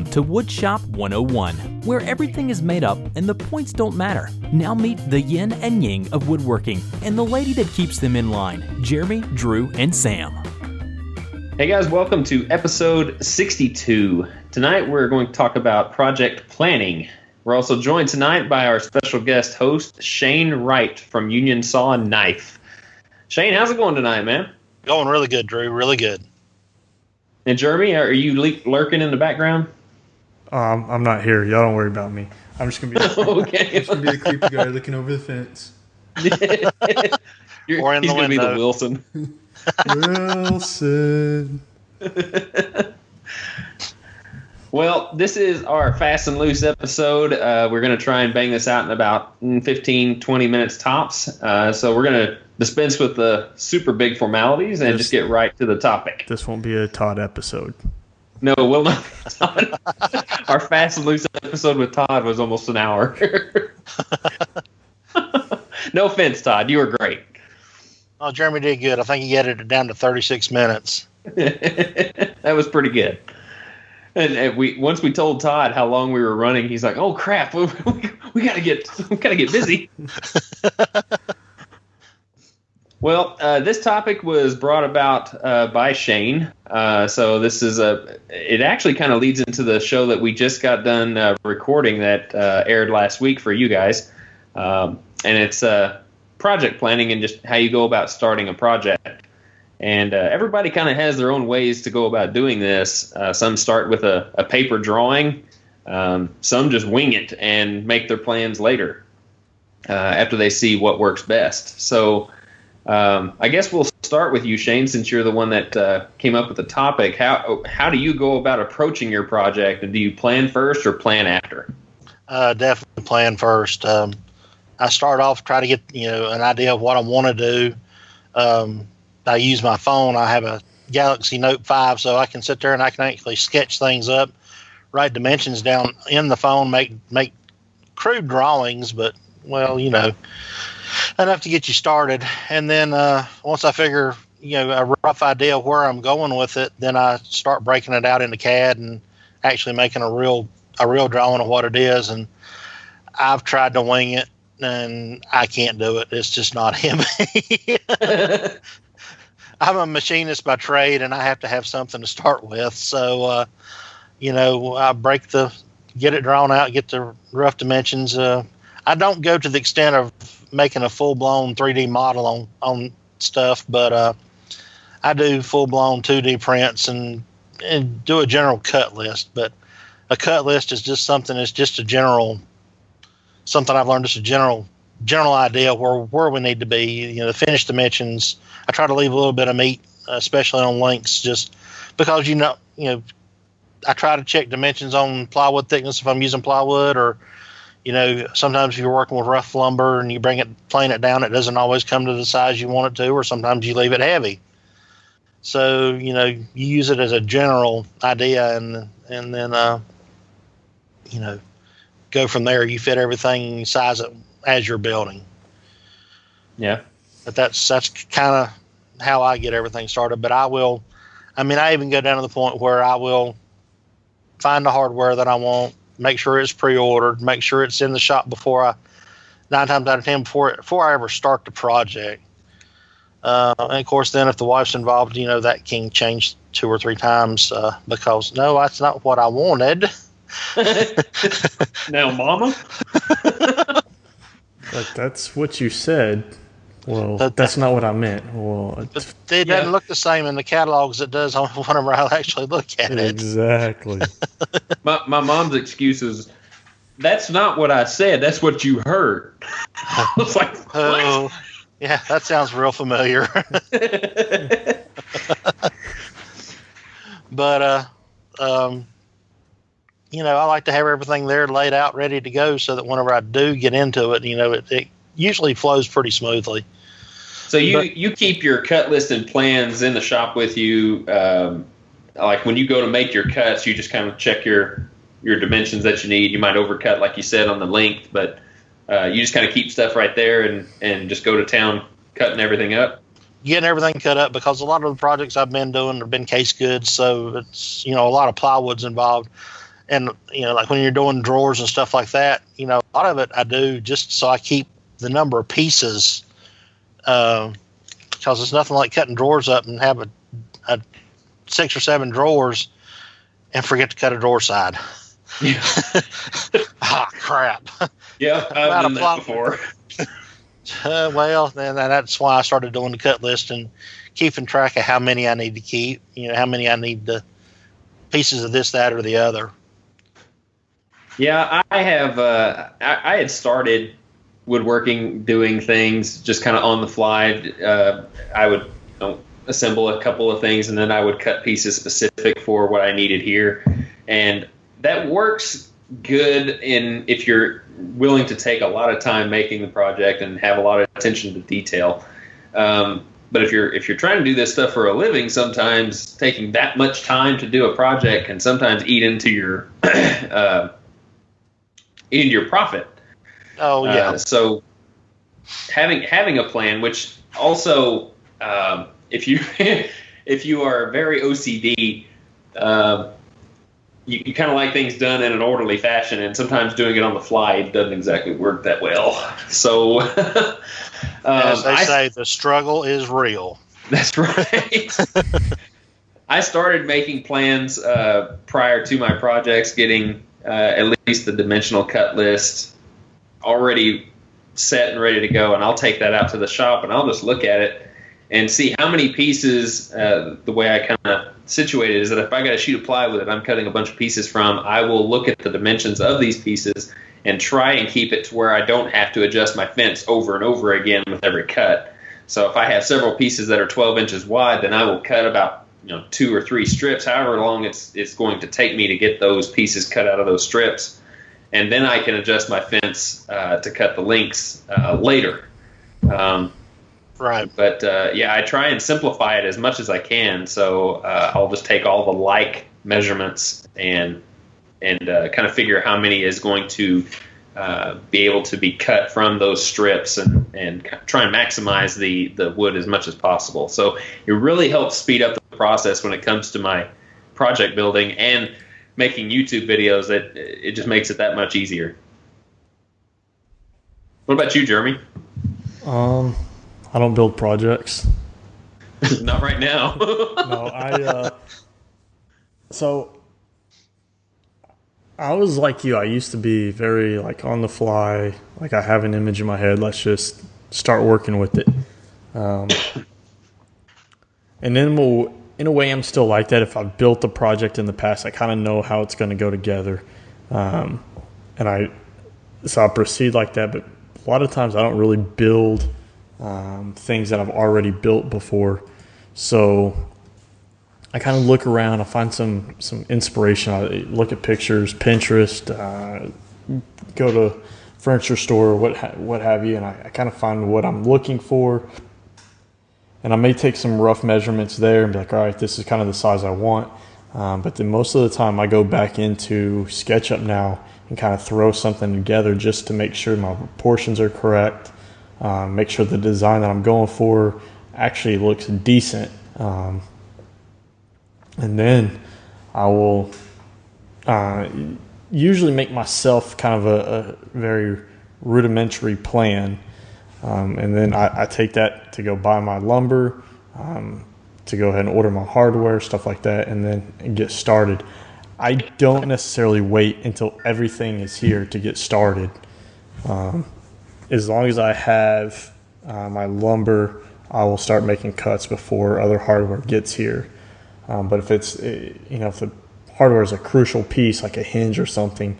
Welcome to Woodshop 101, where everything is made up and the points don't matter. Now meet the yin and yang of woodworking and the lady that keeps them in line, Jeremy, Drew, and Sam. Hey guys, welcome to episode 62. Tonight we're going to talk about project planning. We're also joined tonight by our special guest host, Shane Wright from Union Saw and Knife. Shane, how's it going tonight, man? Going really good, Drew. Really good. And Jeremy, are you lurking in the background? I'm not here. Y'all don't worry about me. I'm just gonna be. Okay. I'm just gonna be the creepy guy looking over the fence. Or in he's the gonna be the window. Wilson. Wilson. Well, this is our fast and loose episode. We're going to try and bang this out in about 15, 20 minutes tops. So we're going to dispense with the super big formalities and just get right to the topic. This won't be a Todd episode. No, it will not be Todd. Our fast and loose episode with Todd was almost an hour. No offense, Todd. You were great. Oh, Jeremy did good. I think he edited it down to 36 minutes. That was pretty good. And once we told Todd how long we were running, he's like, "Oh crap, we gotta get busy." Well, this topic was brought about by Shane. So this is it actually kind of leads into the show that we just got done recording that aired last week for you guys, and it's project planning and just how you go about starting a project. And everybody kind of has their own ways to go about doing this. Some start with a paper drawing. Some just wing it and make their plans later after they see what works best. So I guess we'll start with you, Shane, since you're the one that came up with the topic. How do you go about approaching your project? And do you plan first or plan after? Definitely plan first. I start off, try to get an idea of what I want to do. I use my phone. I have a Galaxy Note 5, so I can sit there and I can actually sketch things up, write dimensions down in the phone, make crude drawings, but, well, enough to get you started. And then once I figure, a rough idea of where I'm going with it, then I start breaking it out into CAD and actually making a real drawing of what it is. And I've tried to wing it, and I can't do it. It's just not him. I'm a machinist by trade, and I have to have something to start with. So, I get it drawn out, get the rough dimensions. I don't go to the extent of making a full-blown 3D model on stuff, but I do full-blown 2D prints and do a general cut list. But a cut list is just something that's just something I've learned, just a general idea where we need to be, the finished dimensions. I try to leave a little bit of meat, especially on links, just because, I try to check dimensions on plywood thickness if I'm using plywood, or, sometimes if you're working with rough lumber and you plane it down, it doesn't always come to the size you want it to, or sometimes you leave it heavy. So, you use it as a general idea and then, go from there. You fit everything, size it as you're building. Yeah. But that's kind of how I get everything started. But I even go down to the point where I will find the hardware that I want, make sure it's pre-ordered, make sure it's in the shop 9 times out of 10 before I ever start the project. And of course, then if the wife's involved, that can change 2 or 3 times because no, that's not what I wanted. Now, Mama. But that's what you said. Well, that's not what I meant. Well, it doesn't look the same in the catalogs it does whenever I actually look at it. Exactly. My mom's excuse is, that's not what I said. That's what you heard. I was like, what? Oh, yeah, that sounds real familiar. But, I like to have everything there laid out, ready to go, so that whenever I do get into it, it usually flows pretty smoothly. So you keep your cut list and plans in the shop with you. Like when you go to make your cuts, you just kind of check your dimensions that you need. You might overcut, like you said, on the length, but you just kind of keep stuff right there and just go to town cutting everything up. Getting everything cut up, because a lot of the projects I've been doing have been case goods, so it's a lot of plywood's involved. And, like when you're doing drawers and stuff like that, a lot of it I do just so I keep the number of pieces, because it's nothing like cutting drawers up and have a 6 or 7 drawers and forget to cut a drawer side. Yeah. Crap. Yeah, I've done that before. Well, then that's why I started doing the cut list and keeping track of how many I need to keep, how many I need the pieces of this, that, or the other. Yeah, I have. I had started woodworking, doing things just kind of on the fly. I would assemble a couple of things, and then I would cut pieces specific for what I needed here, and that works good if you're willing to take a lot of time making the project and have a lot of attention to detail. But if you're trying to do this stuff for a living, sometimes taking that much time to do a project can sometimes eat into your profit. Oh yeah. So having a plan, which also if you are very OCD, you kind of like things done in an orderly fashion, and sometimes doing it on the fly doesn't exactly work that well. So, as they say, the struggle is real. That's right. I started making plans prior to my projects, getting at least the dimensional cut list already set and ready to go, and I'll take that out to the shop and I'll just look at it and see how many pieces. The way I kind of situate it is that if I got a sheet of plywood that I'm cutting a bunch of pieces from, I will look at the dimensions of these pieces and try and keep it to where I don't have to adjust my fence over and over again with every cut. So if I have several pieces that are 12 inches wide, then I will cut about 2 or 3 strips, however long it's going to take me to get those pieces cut out of those strips, and then I can adjust my fence to cut the links later. Right. But yeah, I try and simplify it as much as I can. So I'll just take all the like measurements and kind of figure how many is going to be able to be cut from those strips, and try and maximize the wood as much as possible. So it really helps speed up the process when it comes to my project building and making YouTube videos. That it just makes it that much easier. What about you, Jeremy? I don't build projects. Not right now. No, so I was like you. I used to be very on the fly. Like I have an image in my head. Let's just start working with it. And then in a way, I'm still like that. If I've built a project in the past, I kind of know how it's going to go together. So I proceed like that. But a lot of times I don't really build things that I've already built before. So I kind of look around, I find some inspiration. I look at pictures, Pinterest, go to furniture store, what have you, and I kind of find what I'm looking for. And I may take some rough measurements there and be like, all right, this is kind of the size I want. But then most of the time I go back into SketchUp now and kind of throw something together just to make sure my proportions are correct. Make sure the design that I'm going for actually looks decent. And then I will usually make myself kind of a very rudimentary plan. And then I take that to go buy my lumber, to go ahead and order my hardware, stuff like that, and then get started. I don't necessarily wait until everything is here to get started. As long as I have my lumber, I will start making cuts before other hardware gets here. But if it's, if the hardware is a crucial piece, like a hinge or something,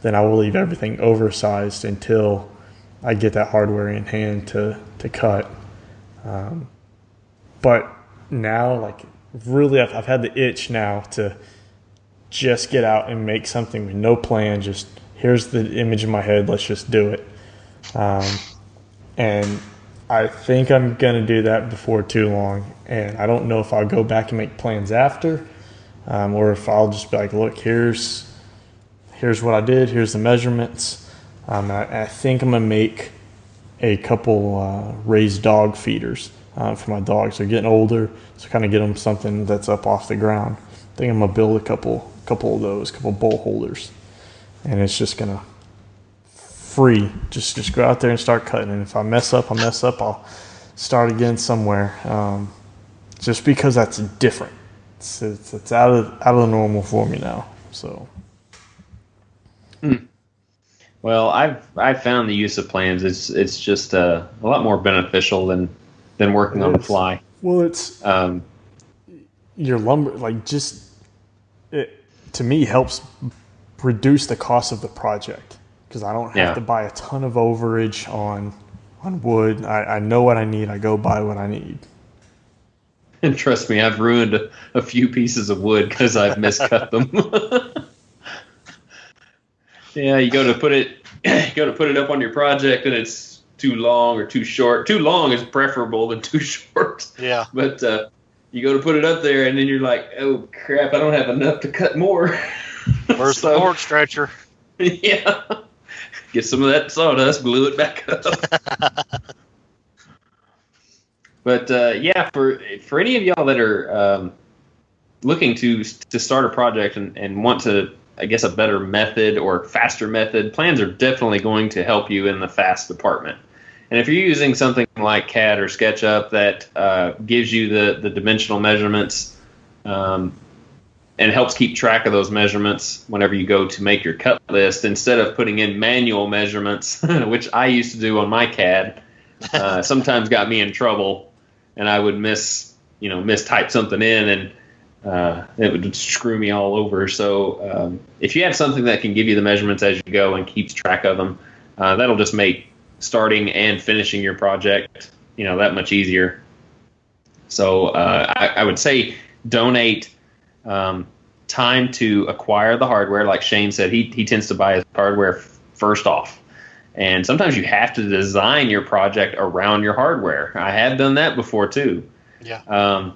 then I will leave everything oversized until I get that hardware in hand to cut. But now, really, I've had the itch now to just get out and make something with no plan. Just here's the image in my head. Let's just do it. And I think I'm going to do that before too long. And I don't know if I'll go back and make plans after, or if I'll just be like, look, here's what I did. Here's the measurements. I think I'm going to make a couple raised dog feeders for my dogs. They're getting older, so kind of get them something that's up off the ground. think I'm gonna build a couple of those, couple bowl holders, and it's just gonna free. Just go out there and start cutting. And if I mess up, I'll start again somewhere. Just because that's different. It's out of the normal for me now. So. Well, I've found the use of plans. It's just a lot more beneficial than working on the fly. Well, it's your lumber, like, just it to me helps reduce the cost of the project because I don't have to buy a ton of overage on wood. I know what I need. I go buy what I need. And trust me, I've ruined a few pieces of wood because I've miscut them. Yeah, you go to put it up on your project and it's too long or too short. Too long is preferable than too short. Yeah. But you go to put it up there and then you're like, oh crap, I don't have enough to cut more. Where's the board stretcher? Yeah. Get some of that sawdust, glue it back up. But yeah, for any of y'all that are looking to start a project and want to, I guess, a better method or faster method, plans are definitely going to help you in the fast department. And if you're using something like CAD or SketchUp that gives you the dimensional measurements and helps keep track of those measurements whenever you go to make your cut list, instead of putting in manual measurements, which I used to do on my CAD, sometimes got me in trouble, and I would mistype something in and it would screw me all over. So if you have something that can give you the measurements as you go and keeps track of them, that'll just make starting and finishing your project, that much easier. So I would say donate time to acquire the hardware. Like Shane said, he tends to buy his hardware first off. And sometimes you have to design your project around your hardware. I have done that before too. Yeah.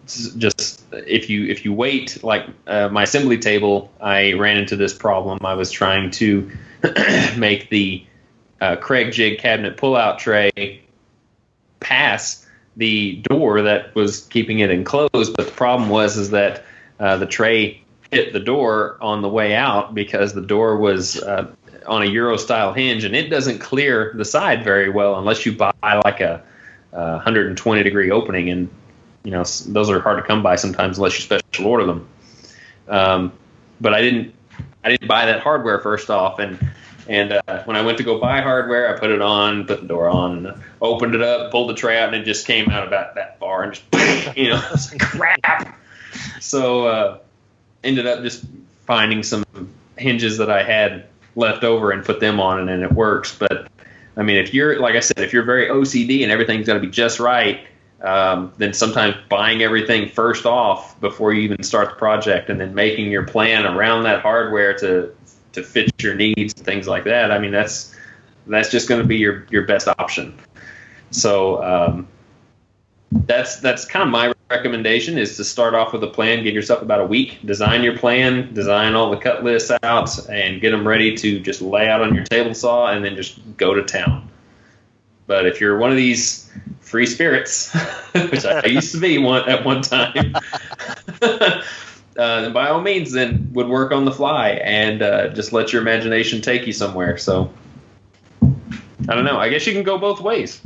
Just if you wait, like my assembly table, I ran into this problem. I was trying to make the Craig Jig cabinet pullout tray pass the door that was keeping it enclosed, but the problem is that the tray hit the door on the way out because the door was on a Euro style hinge, and it doesn't clear the side very well unless you buy like a 120 degree opening, and those are hard to come by sometimes unless you special order them. But I didn't buy that hardware first off, and when I went to go buy hardware, I put it on, put the door on, and opened it up, pulled the tray out, and it just came out about that far, and just it's like, crap. So ended up just finding some hinges that I had left over and put them on, and then it works. But I mean, if you're, like I said, if you're very OCD and everything's got to be just right, then sometimes buying everything first off before you even start the project, and then making your plan around that hardware to fit your needs and things like that. I mean, that's just going to be your best option. So that's kind of my recommendation, is to start off with a plan. Give yourself about a week, design your plan, design all the cut lists out, and get them ready to just lay out on your table saw and then just go to town. But if you're one of these free spirits, which I used to be at one time, then by all means, then would work on the fly and just let your imagination take you somewhere. So I don't know. I guess you can go both ways.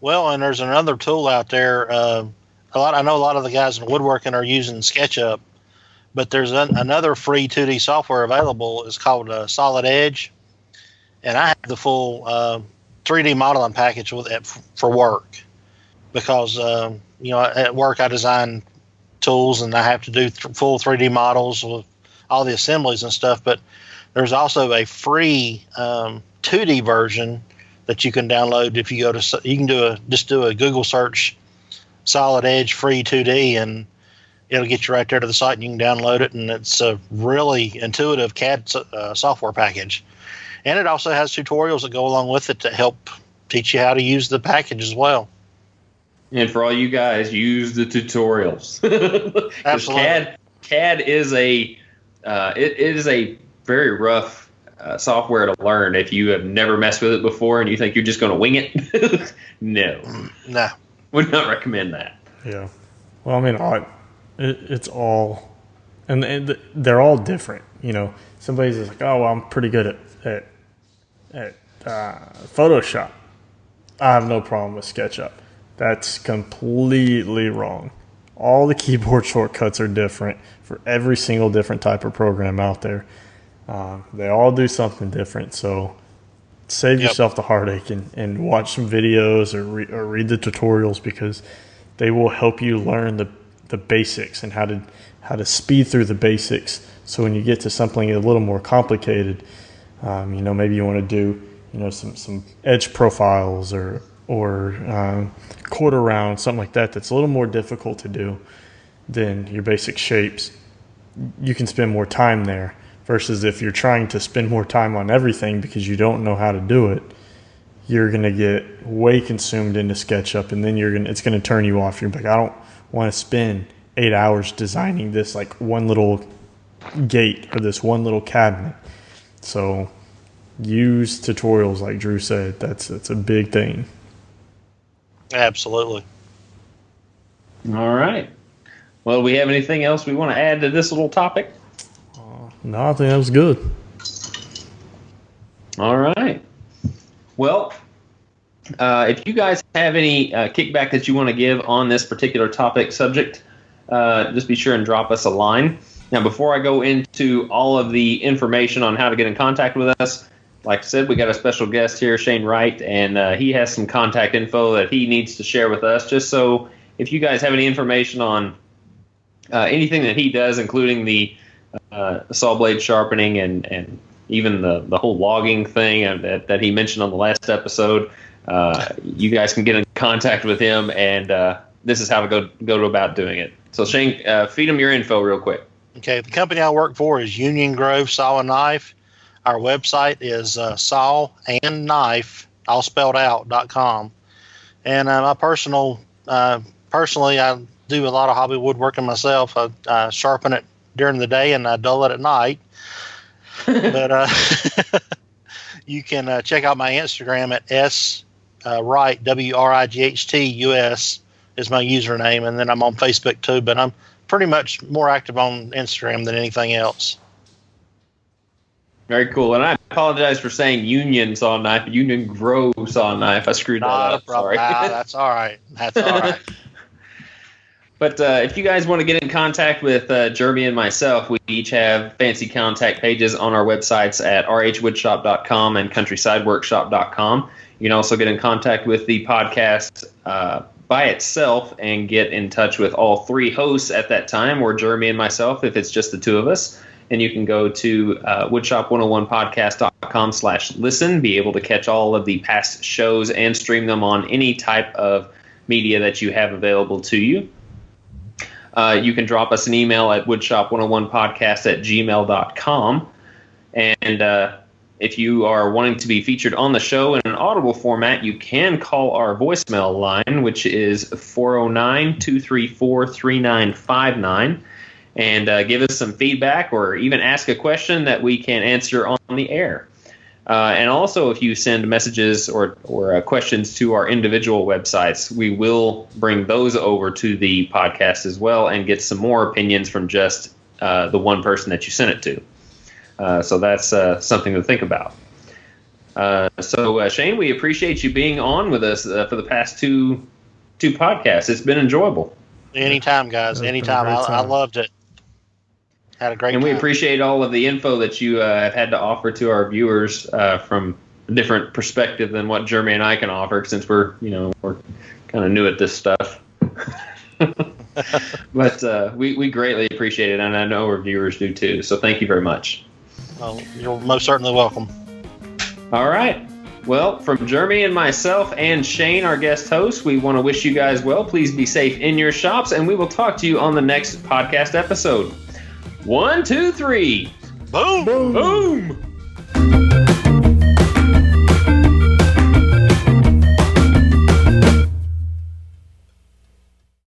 Well, and there's another tool out there. I know a lot of the guys in woodworking are using SketchUp, but there's another free 2D software available. It's called Solid Edge, and I have the full 3D modeling package with it for work because at work I design tools and I have to do full 3D models with all the assemblies and stuff. But there's also a free 2D version that you can download. If you can do a Google search, Solid Edge free 2D, and it'll get you right there to the site, and you can download it. And it's a really intuitive CAD software package. And it also has tutorials that go along with it to help teach you how to use the package as well. And for all you guys, use the tutorials. Absolutely. CAD is it is a very rough software to learn if you have never messed with it before and you think you're just going to wing it. No. No. Would not recommend that. Yeah. Well, I mean, it's all and they're all different. Somebody's just like, oh, well, I'm pretty good at Photoshop. I have no problem with SketchUp. That's completely wrong. All the keyboard shortcuts are different for every single different type of program out there. They all do something different. So save yourself the heartache and watch some videos or read the tutorials, because they will help you learn the basics and how to speed through the basics. So when you get to something a little more complicated, maybe you want to do some edge profiles or quarter round, something like that, that's a little more difficult to do than your basic shapes. You can spend more time there, versus if you're trying to spend more time on everything because you don't know how to do it, you're going to get way consumed into SketchUp, and then it's going to turn you off. You're like, I don't want to spend 8 hours designing this like one little gate or this one little cabinet. So use tutorials like Drew said. That's a big thing. Absolutely. All right. Well, do we have anything else we want to add to this little topic? No, I think that was good. All right. Well, if you guys have any kickback that you want to give on this particular topic subject, just be sure and drop us a line. Now, before I go into all of the information on how to get in contact with us, like I said, we got a special guest here, Shane Wright, and he has some contact info that he needs to share with us, just so if you guys have any information on anything that he does, including the saw blade sharpening and even the whole logging thing that he mentioned on the last episode, you guys can get in contact with him, and this is how to go about doing it. So, Shane, feed him your info real quick. Okay, the company I work for is Union Grove Saw and Knife. Our website is sawandknife, all spelled out.com. And personally, I do a lot of hobby woodworking myself. I sharpen it during the day and I dull it at night. But you can check out my Instagram at Wright, WRIGHT US is my username, and then I'm on Facebook too, but I'm pretty much more active on Instagram than anything else. Very cool. And I apologize for saying Union Saw Knife, Union Grove Saw Knife. I screwed that up. Sorry. That's all right. That's all right. But if you guys want to get in contact with Jeremy and myself, we each have fancy contact pages on our websites at rhwoodshop.com and countrysideworkshop.com. You can also get in contact with the podcast by itself and get in touch with all three hosts at that time, or Jeremy and myself if it's just the two of us. And you can go to woodshop101podcast.com/listen, be able to catch all of the past shows and stream them on any type of media that you have available to you. You can drop us an email at woodshop101podcast@gmail.com. And if you are wanting to be featured on the show in an audible format, you can call our voicemail line, which is 409-234-3959. And give us some feedback or even ask a question that we can answer on the air. And also, if you send messages or questions to our individual websites, we will bring those over to the podcast as well and get some more opinions from just the one person that you sent it to. So that's something to think about. So, Shane, we appreciate you being on with us for the past two podcasts. It's been enjoyable. Anytime, guys. Anytime. I loved it. Had a great time. And we appreciate all of the info that you have had to offer to our viewers from a different perspective than what Jeremy and I can offer, since we're kind of new at this stuff. But we greatly appreciate it, and I know our viewers do too. So thank you very much. Well, you're most certainly welcome. All right. Well, from Jeremy and myself and Shane, our guest host, we want to wish you guys well. Please be safe in your shops, and we will talk to you on the next podcast episode. 1, 2, 3. Boom! Boom!